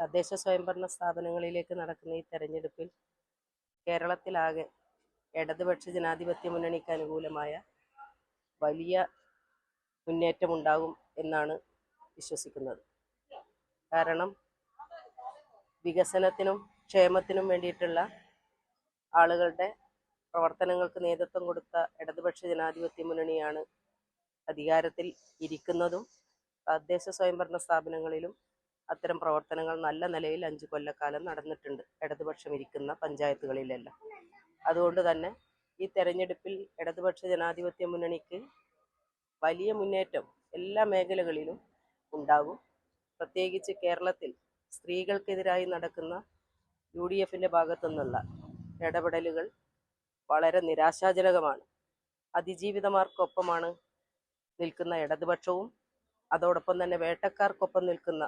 തദ്ദേശ സ്വയംഭരണ സ്ഥാപനങ്ങളിലേക്ക് നടക്കുന്ന ഈ തെരഞ്ഞെടുപ്പിൽ കേരളത്തിലാകെ ഇടതുപക്ഷ ജനാധിപത്യ മുന്നണിക്ക് അനുകൂലമായ വലിയ മുന്നേറ്റമുണ്ടാകും എന്നാണ് വിശ്വസിക്കുന്നത്. കാരണം വികസനത്തിനും ക്ഷേമത്തിനും വേണ്ടിയിട്ടുള്ള ആളുകളുടെ പ്രവർത്തനങ്ങൾക്ക് നേതൃത്വം കൊടുത്ത ഇടതുപക്ഷ ജനാധിപത്യ മുന്നണിയാണ് അധികാരത്തിൽ ഇരിക്കുന്നതും തദ്ദേശ സ്വയംഭരണ സ്ഥാപനങ്ങളിലും അത്തരം പ്രവർത്തനങ്ങൾ നല്ല നിലയിൽ 5 കൊല്ലക്കാലം നടന്നിട്ടുണ്ട് ഇടതുപക്ഷം ഇരിക്കുന്ന പഞ്ചായത്തുകളിലെല്ലാം. അതുകൊണ്ട് തന്നെ ഈ തെരഞ്ഞെടുപ്പിൽ ഇടതുപക്ഷ ജനാധിപത്യ മുന്നണിക്ക് വലിയ മുന്നേറ്റം എല്ലാ മേഖലകളിലും ഉണ്ടാകും. പ്രത്യേകിച്ച് കേരളത്തിൽ സ്ത്രീകൾക്കെതിരായി നടക്കുന്ന UDFിൻ്റെ ഭാഗത്തു നിന്നുള്ള ഇടപെടലുകൾ വളരെ നിരാശാജനകമാണ്. അതിജീവിതമാർക്കൊപ്പമാണ് നിൽക്കുന്ന ഇടതുപക്ഷവും അതോടൊപ്പം തന്നെ വേട്ടക്കാർക്കൊപ്പം നിൽക്കുന്ന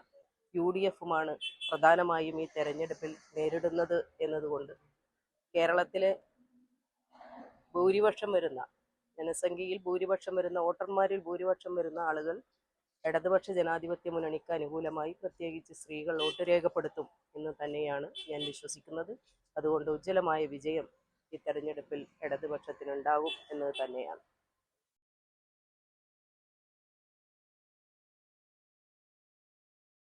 UDFുമാണ് പ്രധാനമായും ഈ തെരഞ്ഞെടുപ്പിൽ നേരിടുന്നത് എന്നതുകൊണ്ട് കേരളത്തിലെ ഭൂരിപക്ഷം വരുന്ന ജനസംഖ്യയിൽ ഭൂരിപക്ഷം വരുന്ന വോട്ടർമാരിൽ ഭൂരിപക്ഷം വരുന്ന ആളുകൾ ഇടതുപക്ഷ ജനാധിപത്യ മുന്നണിക്ക് അനുകൂലമായി പ്രത്യേകിച്ച് സ്ത്രീകൾ വോട്ട് രേഖപ്പെടുത്തും എന്ന് തന്നെയാണ് ഞാൻ വിശ്വസിക്കുന്നത്. അതുകൊണ്ട് ഉജ്ജ്വലമായ വിജയം ഈ തെരഞ്ഞെടുപ്പിൽ ഇടതുപക്ഷത്തിനുണ്ടാകും എന്നത് തന്നെയാണ്.